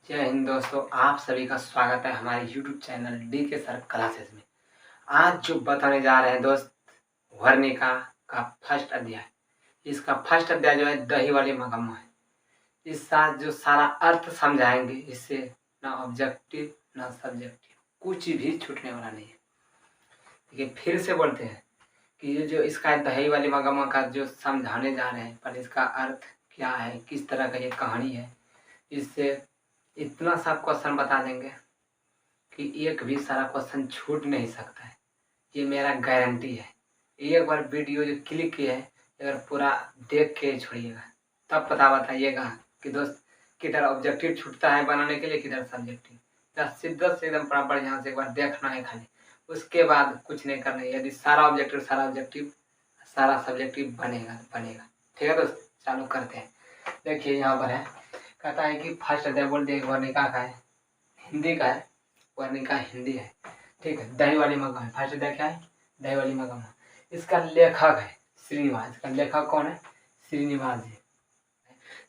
जय हिंद दोस्तों, आप सभी का स्वागत है हमारे YouTube चैनल डी के सर क्लासेस में। आज जो बताने जा रहे हैं दोस्त, वर्णिका का फर्स्ट अध्याय। इसका फर्स्ट अध्याय जो है दही वाली मगम्मा है। इस साथ जो सारा अर्थ समझाएंगे, इससे ना ऑब्जेक्टिव ना सब्जेक्टिव कुछ भी छूटने वाला नहीं है। देखिए फिर से बोलते हैं कि ये जो इसका दही वाली मगम्मा का जो समझाने जा रहे हैं, पर इसका अर्थ क्या है, किस तरह का ये कहानी है, इससे इतना सा क्वेश्चन बता देंगे कि एक भी सारा क्वेश्चन छूट नहीं सकता है। ये मेरा गारंटी है। एक बार वीडियो जो क्लिक किए है, अगर पूरा देख के छोड़िएगा तब पता बताइएगा कि दोस्त किधर ऑब्जेक्टिव छूटता है बनाने के लिए, किधर सब्जेक्टिव। सीधा से एकदम बराबर यहाँ से एक बार देखना है खाली, उसके बाद कुछ नहीं करना है। यदि सारा ऑब्जेक्टिव सारा सब्जेक्टिव बनेगा। ठीक है दोस्त, चालू करते हैं। देखिए यहाँ पर है, कहता है कि फर्स्ट अध्याय बोल दिए वर्णिका का है, हिंदी का है, वर्णिका हिंदी है। ठीक है, दही वाली मगम्मा है। फर्स्ट अध्याय क्या है? दही वाली मगम्मा। इसका लेखक है श्रीनिवास। इसका लेखक कौन है? श्रीनिवास जी।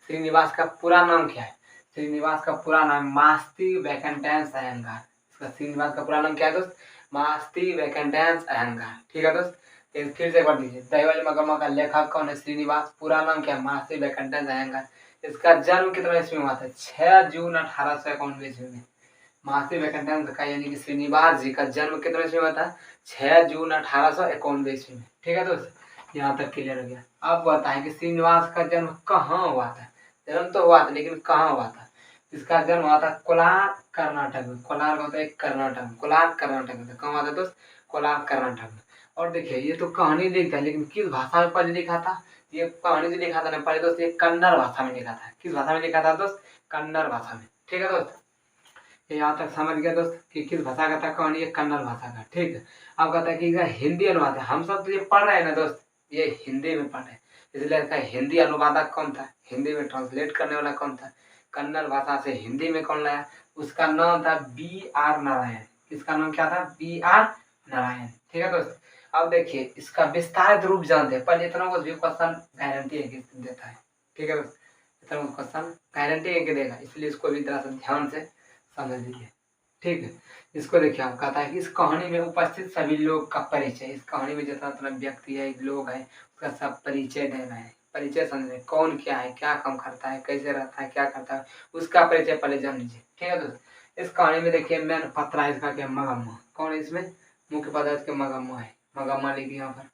श्रीनिवास का पूरा नाम क्या है? श्रीनिवास का पूरा नाम मास्ती वैकेंटेंस अयंगार। इसका श्रीनिवास का पूरा नाम क्या है दोस्त? मास्ती वैकेंटेंस अयंगार। ठीक है दोस्त, फिर से एक बार दीजिए। दही वाली मगम्मा का लेखक कौन है? श्रीनिवास। पूरा नाम क्या है? मास्ती वैकेंटेंस अयंगार। इसका जन्म कितना ईस्वी में हुआ था? 6 जून 1891 ईस्वी में। मास्ती वैकेंटेंस का यानी कि श्रीनिवास जी का जन्म कितने ईस्वी में हुआ था? 6 जून 1891 ईस्वी में। ठीक है दोस्त, यहाँ तक क्लियर हो गया। अब बताएं कि श्रीनिवास का जन्म कहाँ हुआ था? जन्म तो हुआ था, लेकिन कहाँ हुआ था? इसका जन्म हुआ था कोलार कर्नाटक में। कोलार होता है कर्नाटक में, कोलार कर्नाटक में। कहाँ हुआ था दोस्त? कोलार कर्नाटक में। और देखिए ये तो कहानी लिखता है, लेकिन किस भाषा में पहले लिखा था? ये कहानी जो लिखा था ना पहले दोस्त, ये कन्नड़ भाषा में लिखा था। किस भाषा में लिखा था दोस्त? कन्नड़ भाषा में। ठीक है दोस्त, यहाँ तक समझ गया दोस्त कि किस भाषा का था कहानी? ये कन्नड़ भाषा का। ठीक है, अब कहता है कि हिंदी अनुवाद है। हम सब तो ये पढ़ रहे हैं ना दोस्त, ये हिंदी में पढ़ रहे हैं, इसलिए इसका हिंदी अनुवादक कौन था? हिंदी में ट्रांसलेट करने वाला कौन था? कन्नड़ भाषा से हिंदी में कौन लाया? उसका नाम था B.R. नारायण। किसका नाम क्या था? B.R. नारायण। ठीक है दोस्त, अब देखिए इसका विस्तारित रूप जानते हैं। पर इतना कुछ भी क्वेश्चन गारंटी है कि देता है। ठीक है दोस्त, इतना क्वेश्चन गारंटी है कि देगा, इसलिए इसको भी तरह से ध्यान से समझ लीजिए। ठीक है, इसको देखिए, आप कहता है कि इस कहानी में उपस्थित सभी लोग का परिचय। इस कहानी में जितना जितना व्यक्ति है, लोग है, उसका सब परिचय देना है। परिचय समझे, कौन क्या है, क्या काम करता है, कैसे रहता है, क्या करता है, उसका परिचय पहले जान लीजिए। ठीक है दोस्त, इस कहानी में देखिए मेन पात्र है इसका क्या? मगम्मा। कौन है इसमें? मुख्य पात्र इसके मगम्मा है। मगम्मा लिखिए यहाँ पर।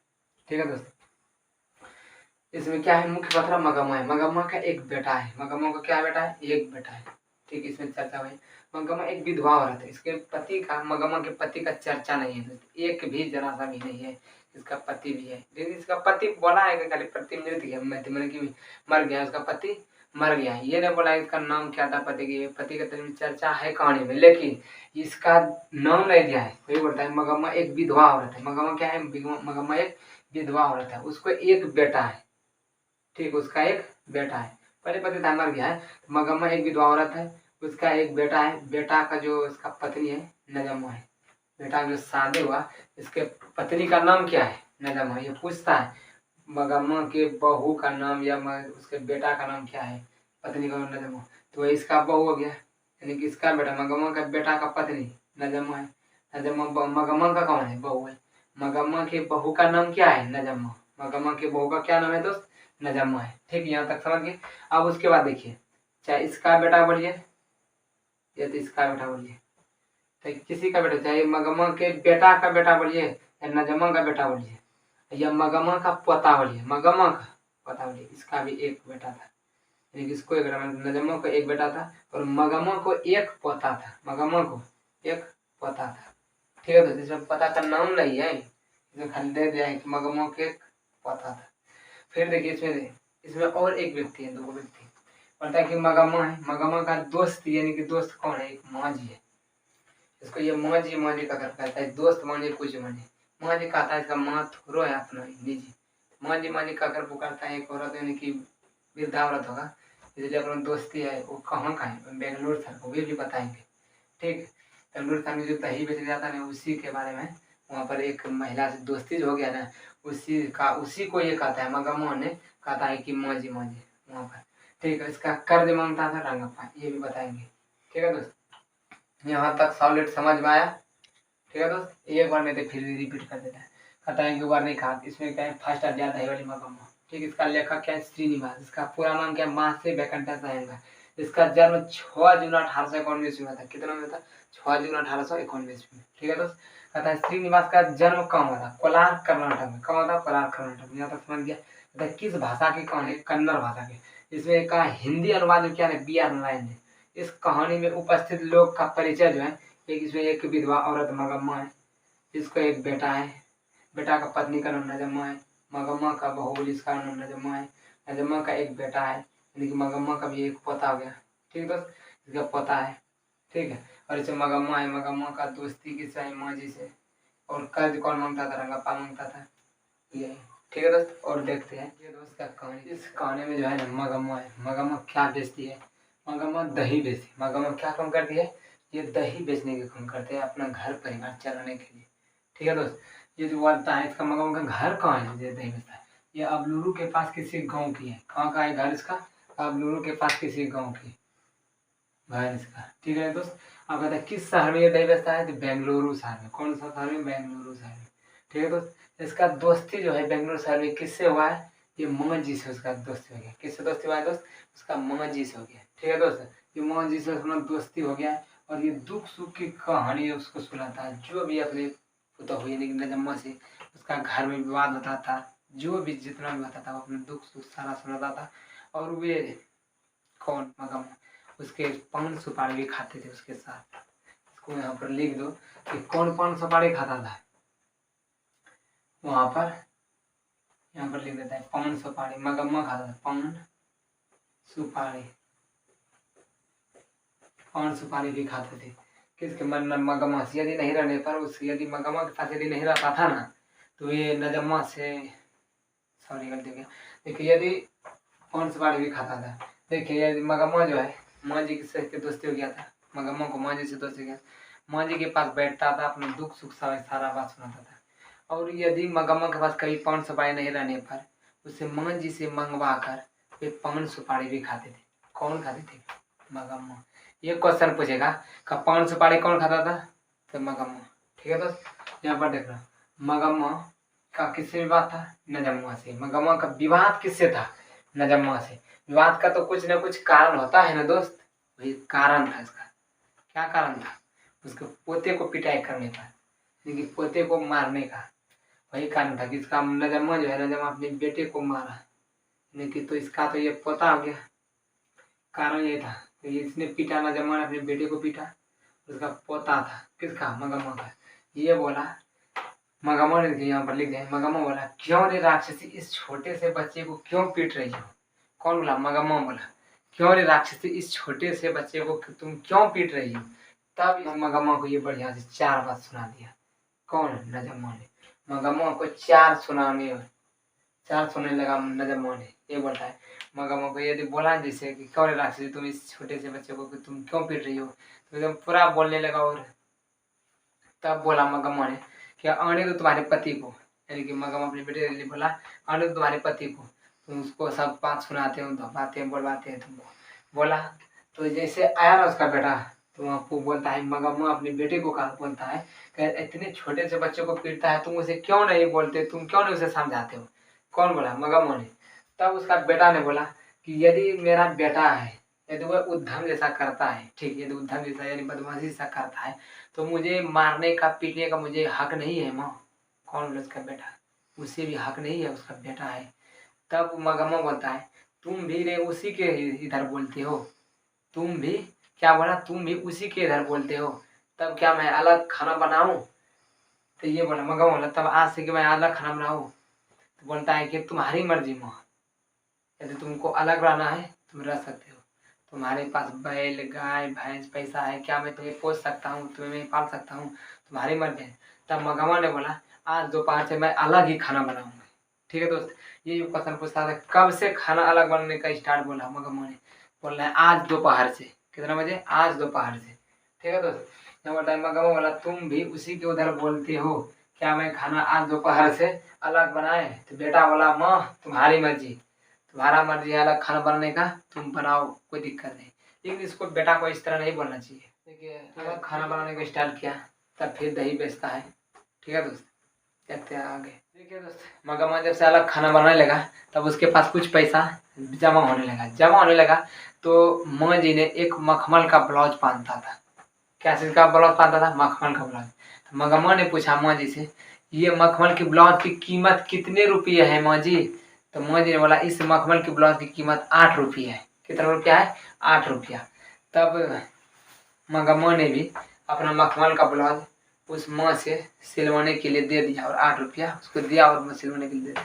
ठीक है दोस्त, इसमें क्या है? मुख्य पात्र मगम्मा है। मगम्मा का एक बेटा है। मगम्मा का क्या बेटा है? एक बेटा है। ठीक, इसमें चर्चा हुई। मगम्मा एक विधवा औरत है। इसके पति का, मगम्मा के पति का चर्चा नहीं है, एक भी जरा सा भी नहीं है। इसका पति भी है, लेकिन इसका पति बोला है कि खाली पति मृत गया, मैंने कि मर गया, उसका पति मर गया है। ये नहीं बोला इसका नाम क्या था पति की। पति का तो चर्चा है कहानी में, लेकिन इसका नाम नहीं दिया है। वही बोलता है मगम्मा एक विधवा औरत है। मगम्मा क्या है? मगम्मा एक विधवा औरत है। उसको एक बेटा है। ठीक, उसका एक बेटा है। पहले पति था, मर गया है। मगम्मा एक विधवा औरत है, उसका एक बेटा है। बेटा का जो इसका पत्नी है नजम्मा है। बेटा जो शादी हुआ, इसके पत्नी का नाम क्या है? नजम्मा। ये पूछता है मगम्मा के बहू का नाम या उसके बेटा का नाम क्या है? पत्नी का नाम नजम्मा, तो इसका बहू हो गया, यानी कि इसका बेटा। मगम्मा का बेटा का पत्नी नजम्मा है। नजम्मा मगम्मा का कौन है? बहू है। मगम्मा के बहू का नाम क्या है? नजम्मा। मगम्मा के बहू का क्या नाम है दोस्त? नजम्मा है। ठीक, यहाँ तक समझ गए। अब उसके बाद देखिए, चाहे इसका बेटा बोलिए या तो इसका बेटा बोलिए, चाहे किसी का बेटा, चाहे मगम्मा के बेटा का बेटा बोलिए या नजम्मा का बेटा बोलिए, या मगम्मा का पोता बोलिए, मगम्मा का पोता बोलिए, इसका भी एक बेटा था। यानी कि इसको एक, नजम्मा को एक बेटा था और मगम्मा को एक पोता था। मगम्मा को एक पोता था। ठीक है, तो इसमें पोता का नाम नहीं है, इसमें खाली दे दिया है कि मगम्मा को एक पोता था। फिर देखिए इसमें और एक व्यक्ति है, दो व्यक्ति। बोलता है कि मगम्मा है। मगम्मा का दोस्त, यानी कि दोस्त कौन है? एक मांझी है। इसको ये मांझी का कर कहता है, दोस्त मांझी कुछ मांझी। मांझी कहता है इसका माँ थोरो है अपना निजी। मांझी का कर पुकारता है एक औरत, यानी कि वृद्धा औरत होगा, इसलिए अपना दोस्ती है। वो कहाँ का है? बेंगलोर था, वो भी बताएंगे। ठीक, बेंगलोर था में जो दही बेच जाता है ना, उसी के बारे में। वहाँ पर एक महिला से दोस्ती जो हो गया ना, उसी को ये कहता है, मगम्मा ने कहता है कि मांझी वहाँ पर। ठीक है, इसका कर्ज मांगता था रंगप्पा, ये भी बताएंगे। ठीक है दोस्त, यहाँ तक सॉलिड समझ में आया। ठीक है दोस्त, एक बार नहीं तो फिर रिपीट कर देता है। कहता है कि वर्णी खात, इसमें क्या है फर्स्ट अध्याय दही वाली मगम्मा। ठीक, इसका लेखक क्या है श्रीनिवास, इसका पूरा नाम क्या है मासे वैकंठस अयंगार। इसका जन्म 6 जून 1891 ईस्वी में था। कितना में था? 6 जून 1891 ईस्वी में। ठीक है दोस्त, कहता है श्रीनिवास का जन्म कहाँ हुआ था? कोलार कर्नाटक में। कहाँ हुआ था? कोलार कर्नाटक में। यहाँ तक समझ गया। कहता है किस भाषा की कहानी? कन्नड़ भाषा की। इसमें का हिंदी अनुवाद जो क्या है बी आर नारायण ने। इस कहानी में उपस्थित लोग का परिचय जो है, एक इसमें एक विधवा औरत मगम्मा है, इसका एक बेटा है, बेटा का पत्नी का नाम नजम्मा है, मगम्मा का बहू जिसका नाम नजम्मा है, नजम्मा का एक बेटा है, यानी कि मगम्मा का भी एक पोता हो गया। ठीक है दोस्त, इसका पोता है। ठीक है, और इसे मगम्मा है, मगम्मा का दोस्ती किस्सा है माँ जी से, और कर्ज कौन मांगता था? रंगप्पा मांगता था। ये ठीक है दोस्त, और देखते हैं ये दोस्त का कहानी। इस कहानी में जो है ना मगम्मा है, मगम्मा क्या बेचती है? मगम्मा दही बेचती है। मगम्मा क्या काम करती है? ये दही बेचने के काम करते हैं अपना घर परिवार चलाने के लिए। ठीक है दोस्त, ये जो वार्ता है इसका मगम्मा का घर कहाँ है? ये दही बेचता है। ये अबलूरू के पास किसी गाँव की है। कहाँ का है घर इसका? अबलूरू के पास किसी गाँव की घर इसका। ठीक है दोस्त, अब कहता है किस शहर में ये दही बेचता है? तो बेंगलुरु शहर में। कौन सा शहर में? बेंगलुरु शहर में। ठीक है दोस्त, इसका दोस्ती जो है बेंगलुरु शहर में किससे हुआ है? ये मोहन जी से उसका दोस्ती हो गया। किससे दोस्ती हुआ है दोस्त? उसका मोहन जी से हो गया। ठीक है दोस्त, ये मोहन जी से अपना दोस्ती हो गया है, और ये दुख सुख की कहानी उसको सुनाता है। जो भी अपने पुतौ हुई लेकिन नजम्मा से उसका घर में विवाद होता था, जो भी जितना भी होता था वो अपने दुख सुख सारा सुनाता था। और वे कौन? मगम्मा उसके पान सुपारी भी खाते थे उसके साथ। इसको यहाँ पर लिख दो कि कौन पान सुपारी खाता था। वहां पर यहाँ पर लिख देता है पान सुपारी। मगम्मा खाता था पान सुपारी, पान सुपारी भी खाते थे। किसके? मन मगम्मा से। यदि नहीं रहने पर उस यदि मगम्मा के पास यदि नहीं रहता था ना, तो ये नजम्मा से, सॉरी गलती हो गया। देखिए यदि पान सुपारी भी खाता था। देखिए यदि मगम्मा जो है माँ जी से दोस्ती हो गया था, मगम्मा को माँ जी से दोस्ती हो गया, माँ जी के पास बैठता था, अपना दुख सुख सारा बात सुनाता था। और यदि मगम्मा के पास कभी पान सुपारी नहीं रहने पर उसे माँ जी से मंगवा कर वे पान सुपारी भी खाते थे। कौन खाते थे? मगम्मा। ये क्वेश्चन पूछेगा का पान सुपारी कौन खाता था? तो मगम्मा। ठीक है दोस्त, यहाँ पर देखना मगम्मा का किससे विवाद था? नजम्मा से। मगम्मा का विवाद किससे था? नजम्मा से। विवाद का तो कुछ ना कुछ कारण होता है ना दोस्त, वही कारण था इसका। क्या कारण था? उसके पोते को पिटाई करने का, यानी कि पोते को मारने का वही कारण था कि इसका नजम्मा जो है, नजम्मा अपने बेटे को मारा, यानी कि तो इसका तो ये पोता हो गया। कारण ये था कि इसने पीटा, नजम्मा ने अपने बेटे को पीटा, उसका पोता था। किसका? मगम्मा का। ये बोला मगम्मा ने, यहाँ पर लिख दिया, मगम्मा बोला क्यों रे राक्षसी इस छोटे से बच्चे को क्यों पीट रही हो? कौन बोला? मगम्मा बोला क्यों रे राक्षसी इस छोटे से बच्चे को तुम क्यों पीट रही हो? तब मगम्मा को ये बढ़िया से 4 बात सुना दिया। कौन? नजम्मा ने। मगम्मा को 4 सुनने लगा नजम्मा ने। ये बोलता है मगम्मा को यदि बोला जैसे कि क्यों रे राक्षसी तुम इस छोटे से बच्चे को तुम क्यों पीट रही हो, तो एकदम पूरा बोलने लगा। और तब बोला मगम्मा ने कि आने दो तुम्हारे पति को, यानी कि मगम्मा अपने बेटे के लिए बोला आने दो तुम्हारे पति को, तुम उसको सब बात सुनाते हो, धपाते हैं, बोलवाते हैं तुमको। बोला तो जैसे आया ना उसका बेटा, तो आपको बोलता है मगम्मा अपने बेटे को कहा, बोलता है कि इतने छोटे से बच्चे को पीटता है, तुम उसे क्यों नहीं बोलते, तुम क्यों नहीं उसे समझाते हो? कौन बोला? मगम्मा ने। तब उसका बेटा ने बोला कि यदि मेरा बेटा है, यदि वह उद्यम जैसा करता है, ठीक, यदि उद्यम जैसा यानी बदमाशी जैसा करता है, तो मुझे मारने का पीटने का मुझे हक नहीं है माँ। कौन बोला? उसका बेटा। उसे भी हक नहीं है, उसका बेटा है। तब मगम्मा बोलता है तुम भी रे उसी के इधर बोलते हो, तुम भी, क्या बोला? तुम भी उसी के इधर बोलते हो, तब क्या मैं अलग खाना बनाऊं? तो ये बोला मगम्मा बोला तब आज से कि मैं अलग खाना बनाऊं? तो बोलता है कि तुम्हारी मर्जी माँ, यदि तुमको अलग रहना है तुम रह सकते हो, तुम्हारे पास बैल गाय भैंस पैसा है, क्या मैं तुम्हें पोस सकता हूँ, तुम्हें मैं पाल सकता हूँ, तुम्हारी मर्जी है। तब मगम्मा ने बोला आज दोपहर से मैं अलग ही खाना बनाऊंगा। ठीक है दोस्त, ये क्वेश्चन पूछता था कब से खाना अलग बनने का स्टार्ट बोला मगम्मा ने, बोल रहा है आज दोपहर से। कितना बजे? आज दोपहर से। ठीक है दोस्त, जब बोलता है मगम्मा बोला तुम भी उसी के उधर बोलते हो, क्या मैं खाना आज दोपहर से अलग बनाए? तो बेटा बोला माँ तुम्हारी मर्जी, तुम्हारा मर्जी है अलग खाना बनाने का, तुम बनाओ कोई दिक्कत नहीं। लेकिन इसको बेटा को इस तरह नहीं बोलना चाहिए। देखिए अगर खाना बनाने को स्टार्ट किया तब फिर दही बेचता है। ठीक है दोस्त, देखते हैं आगे। देखिए दोस्त, मगमा जब से अलग खाना बनाने लगा तब उसके पास कुछ पैसा जमा होने लगा तो माँ जी ने एक मखमल का ब्लाउज पहनता था। क्या चीज़ का ब्लाउज पहनता था? मखमल का ब्लाउज। तो मगमा ने पूछा माँ जी से, ये मखमल की ब्लाउज की कीमत कितने रुपये है माँ जी? तो माँ जी ने बोला, इस मखमल की ब्लाउज की कीमत 8 रुपये है। कितना रुपया है? 8 रुपया। तब मगमा ने भी अपना मखमल का ब्लाउज उस माँ से सिलवाने के लिए दे दिया और 8 रुपया उसको दिया और मैं सिलवाने के लिए दे दिया।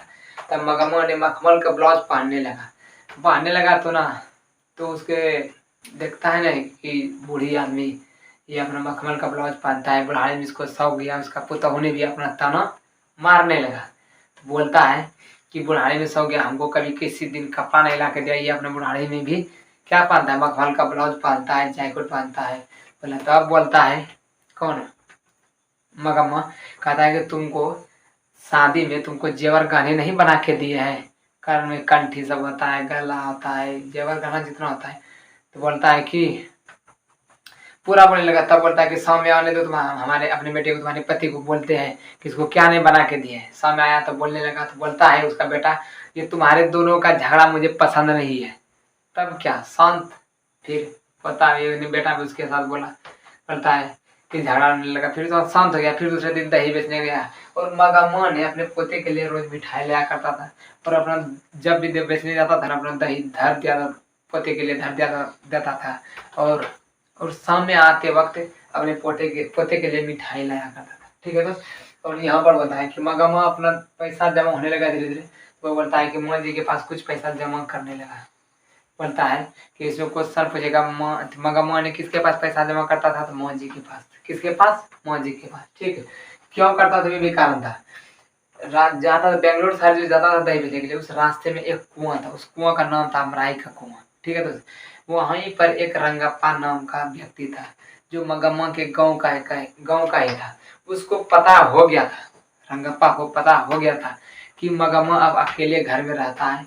तब मगमा ने मखमल का ब्लाउज पहनने लगा तो उसके देखता है ना कि बूढ़ी आदमी ये अपना मखमल का ब्लाउज पहनता है, बुढ़ाने में इसको शौक गया। उसका पुतहू ने भी अपना ताना मारने लगा। तो बोलता है कि बुढ़ाने में शौक गया, हमको कभी किसी दिन कपड़ा नहीं ला के दिया। ये अपने बुढ़ाने में भी क्या पहनता है? मखमल का ब्लाउज पहनता है, जैकेट पहनता है। बोला तब बोलता है कौन? मगम्मा कहता है कि तुमको शादी में तुमको जेवर गहने नहीं बना के दिए हैं, कर में कंठी सब होता है, गला होता है, जेवर गहना जितना होता है। तो बोलता है कि पूरा बोलने लगा। तब बोलता है कि सामने आने दो, तुम हमारे अपने बेटे को तुम्हारे पति को बोलते हैं कि इसको क्या नहीं बना के दिए। सामने आया तो बोलने लगा। तो बोलता है उसका बेटा, ये तुम्हारे दोनों का झगड़ा मुझे पसंद नहीं है। तब क्या शांत फिर होता है, बेटा भी उसके साथ बोलता है कि झगड़ा होने लगा। फिर तो शांत हो गया। फिर दूसरे दिन दही बेचने गया और मगम्मा ने अपने पोते के लिए रोज मिठाई लाया करता था और अपना जब भी बेचने जाता था अपना दही धर दिया था, पोते के लिए धर दिया देता था और सामने आते वक्त अपने पोते के लिए मिठाई लाया करता था। ठीक है दोस्त। और यहाँ पर बताया कि मगम्मा अपना पैसा जमा होने लगा धीरे धीरे। वो बोलता है कि माँ जी के पास कुछ पैसा जमा करने लगा। बोलता है कि इसमें क्वेश्चन पूछेगा, मगम्मा ने किसके पास पैसा जमा करता था? तो माँ जी के पास। किसके पास? माँ जी के पास। ठीक है, क्यों करता था? ये भी कारण था। जाता था बेंगलोर शहर जो जाता था दही बेचने के लिए, उस रास्ते में एक कुआं था। उस कुआं का नाम था अमराई का कुआं। ठीक है दोस्त। वहीं पर एक रंगप्पा नाम का व्यक्ति था जो मगम्मा के गांव का ही था। उसको पता हो गया था, रंगप्पा को पता हो गया था कि मगम्मा अब अकेले घर में रहता है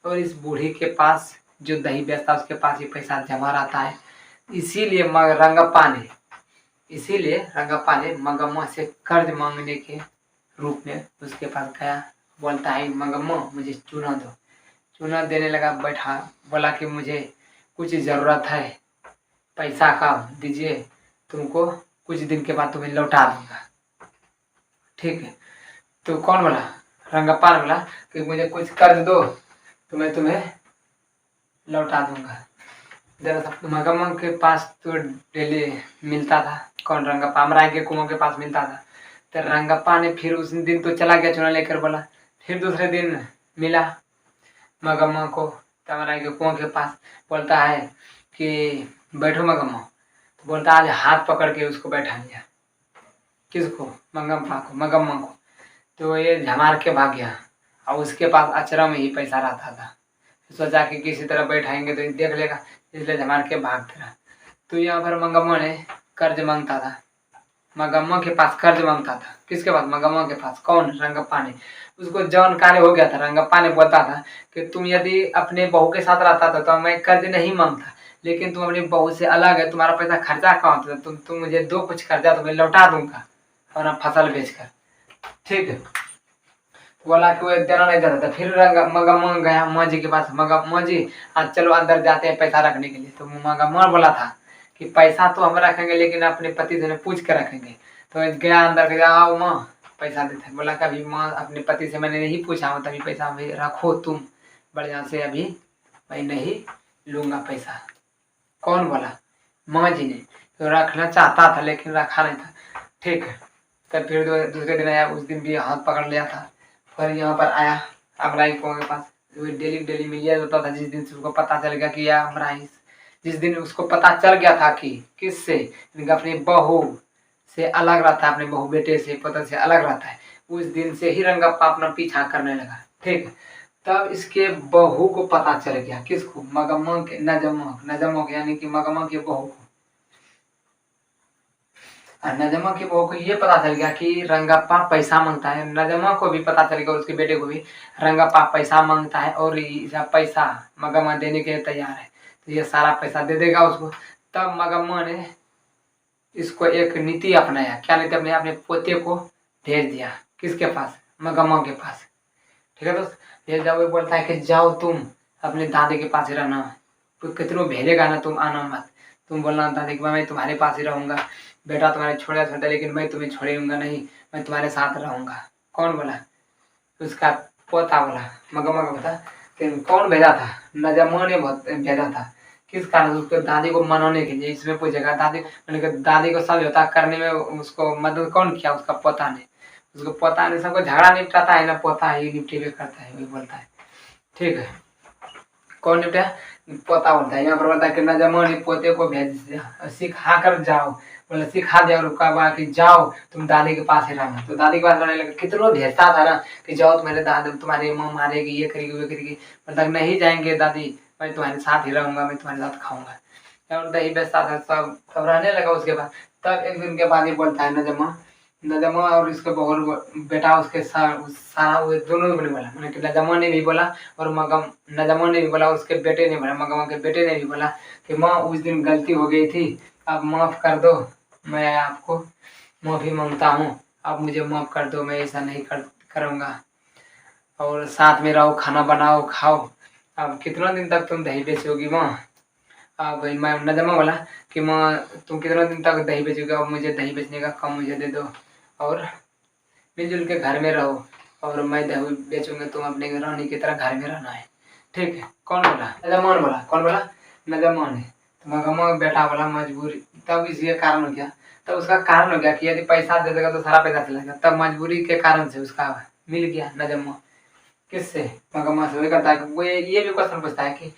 और इस बूढ़ी के पास जो दही बेचता है उसके पास ये पैसा जमा रहता है। इसीलिए रंगप्पा ने मगम्मा से कर्ज मांगने के रूप में उसके पास गया। बोलता है मगम्मा मुझे चूना दो। चूना देने लगा। बैठा बोला कि मुझे कुछ ज़रूरत है पैसा का, दीजिए, तुमको कुछ दिन के बाद तुम्हें लौटा दूंगा। ठीक है। तो कौन बोला? रंगप्पा ने बोला कि मुझे कुछ कर्ज दो तो मैं तुम्हें लौटा दूंगा। दरअसल मगम्मा के पास तो डेली मिलता था। कौन? रंगप्पा। अमराई के कुआं के पास मिलता था। तो रंगप्पा ने फिर उस दिन तो चला गया चूना लेकर। बोला फिर दूसरे दिन मिला मगम्मा को अमराई के कुआं के पास। बोलता है कि बैठो मगम्मा। तो बोलता आज हाथ पकड़ के उसको बैठा लिया। किसको? मगम्मा को। तो ये झमार के भाग गया और उसके पास अचरा में ही पैसा रहता था। सोचा कि किसी तरह बैठाएंगे तो देख लेगा, इसलिए झमार के भागते रहा। तो यहाँ पर मगम्मा ने कर्ज मांगता था। मगम्मा के पास कर्ज मांगता था। किसके पास? मगम्मा के पास। कौन? रंगप्पा ने। उसको जानकारी हो गया था। रंगप्पा ने बोलता था कि तुम यदि अपने बहू के साथ रहता था तो मैं कर्ज नहीं मांगता, लेकिन तुम अपनी बहू से अलग है, तुम्हारा पैसा खर्चा कहाँ होता था, तुम मुझे दो कुछ कर्जा तो मैं लौटा दूंगा और फसल बेचकर। ठीक है। बोला कि वो देना नहीं चाहता था। फिर मगम्मा गया माँ जी के पास। मगम्मा जी आज चलो अंदर जाते हैं पैसा रखने के लिए। तो मगम्मा बोला था कि पैसा तो हम रखेंगे लेकिन अपने पति से पूछ कर रखेंगे। तो गया अंदर, गया आओ माँ पैसा देते। बोला कभी माँ अपने पति से मैंने नहीं पूछा हूँ, तभी पैसा भाई रखो तुम बढ़िया से, अभी मैं नहीं लूँगा पैसा। कौन बोला? माँ जी ने। तो रखना चाहता था लेकिन रखा नहीं था। ठीक है। तब फिर दूसरे दिन आया। उस दिन भी हाथ पकड़ लिया था। फिर यहाँ पर आया अमराई कुआं के पास। डेली मिलिया जाता था। जिस दिन से उसको पता चल गया कि यह अमराई, जिस दिन उसको पता चल गया था कि किससे, अपनी बहू से अलग रहता है, अपने बहू बेटे से पता से अलग रहता है, उस दिन से ही रंगप्पा अपना पीछा करने लगा। ठीक है। तब इसके बहू को पता चल गया। किसको? मगम्मा के नजम्मा यानी कि मगम्मा के बहू को। नजम्मा की बहू को ये पता चल गया कि रंगप्पा पैसा मांगता है। नजम्मा को भी पता चल गया, उसके बेटे को भी, रंगप्पा पैसा मांगता है और पैसा मगम्मा देने के लिए तैयार है। तो ये सारा पैसा दे देगा उसको। तब मगम्मा ने इसको एक नीति अपनाया। क्या नीति अपनाया? अपने पोते को भेज दिया। किसके पास? मगम्मा के पास। ठीक है दोस्त। ये जब वो बोलता है कि जाओ तुम अपने दादी के पास ही रहना, तो कितनों भेजेगा ना, तुम आना मत, तुम बोलना दादी कि मैं तुम्हारे पास ही रहूंगा, बेटा तुम्हारे छोड़ा छोटा लेकिन मैं तुम्हें छोड़ूंगा नहीं, मैं तुम्हारे साथ रहूंगा। कौन बोला? उसका पोता बोला, मगम्मा का पोता। कि कौन भेजा था? नजम्मा ने भेजा था। किस कारण? उसको दादी को मनाने के लिए। इसमें पूछेगा दादी, मैंने कहा दादी को सब होता करने में उसको मदद कौन किया? उसका पोता ने। उसको पोता ने सबको झगड़ा निपटाता है ना, पोता ही निपटेबे करता है, वही बोलता है। ठीक है, कौन निपटा? पोता बोलता है। यहाँ पर बोलता है कि नजम्मा ने पोते को भेज दिया, सिखा कर जाओ। बोले सिखा दिया और कहा कि जाओ तुम दादी के पास ही रहना। तो दादी के पास रहने लगा। कितना भेजता था ना कि जाओ तुम्हारे दादी तुम्हारी माँ मारेगी, ये करेगी वो करेगी। मतलब नहीं जाएंगे दादी, मैं तुम्हारे साथ ही रहूंगा, मैं तुम्हारे साथ खाऊंगा। और दही बेचता था, सब रहने लगा उसके बाद। तब एक दिन के बाद ये बोलता है नजम्मा और इसके बहू बेटा उसके सारा वो दोनों ने बोला, मैंने कि नजम्मा ने भी बोला और नजम्मा ने भी बोला, उसके बेटे ने बोला, मगम्मा के बेटे ने भी बोला कि माँ उस दिन गलती हो गई थी, आप माफ़ कर दो, मैं आपको माफ़ी मांगता हूँ, आप मुझे माफ़ कर दो, मैं ऐसा नहीं करूँगा। और साथ में रहो, खाना बनाओ खाओ। अब कितना दिन तक तुम दही बेचोगी माँ? भाई मैं नजम्मा बोला कि माँ तुम कितना दिन तक दही बेचोगे, अब मुझे दही बेचने का काम मुझे दे दो और मिलजुल के घर में रहो, और मैं दही बेचूंगा, तुम अपने रानी की तरह घर में रहना है। ठीक है। कौन बोला? नजम्मा ने बोला। कौन बोला? नजम्मा ने। तो मगम्मा बेटा बोला मजबूरी। तब इसके कारण हो गया, तब उसका कारण हो गया कि यदि पैसा दे देगा तो सारा पैसा चला गया। तब मजबूरी के कारण से उसका मिल गया नजम्मा। किससे? मगम्मा से। वही करता है कि वो ये भी क्वेश्चन पूछता है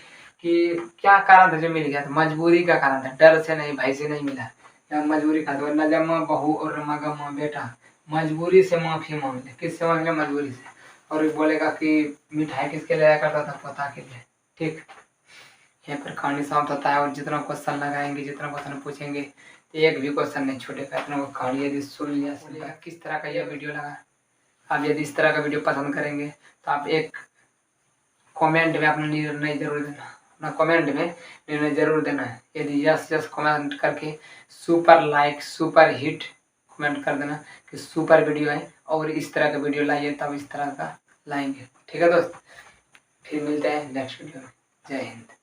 कि क्या कारण था जो मिल गया? तो मजबूरी का कारण था, डर से नहीं, भय से नहीं मिला, या मजबूरी का। तो नजम्मा बहू और मगम्मा बेटा मजबूरी से माफी मांग ले। किससे मांग ले? मजबूरी से। और ये बोलेगा कि मिठाई किसके लाया करता था? पोता के लिए। ठीक, यहाँ पर कहानी समाप्त होता है। और जितना क्वेश्चन लगाएंगे, जितना क्वेश्चन पूछेंगे, एक भी क्वेश्चन नहीं छूटेगा। इतना कहानी यदि सुन लिया, किस तरह का यह वीडियो लगा। आप यदि इस तरह का वीडियो पसंद करेंगे तो आप एक कमेंट में अपना निर्णय जरूर देना, अपना कमेंट में निर्णय जरूर देना है। यदि यस यस कमेंट करके super like super hit comment कर देना कि सुपर वीडियो है और इस तरह का वीडियो लाइए, तब इस तरह का लाएंगे। ठीक है दोस्त, फिर मिलते हैं नेक्स्ट वीडियो में। जय हिंद।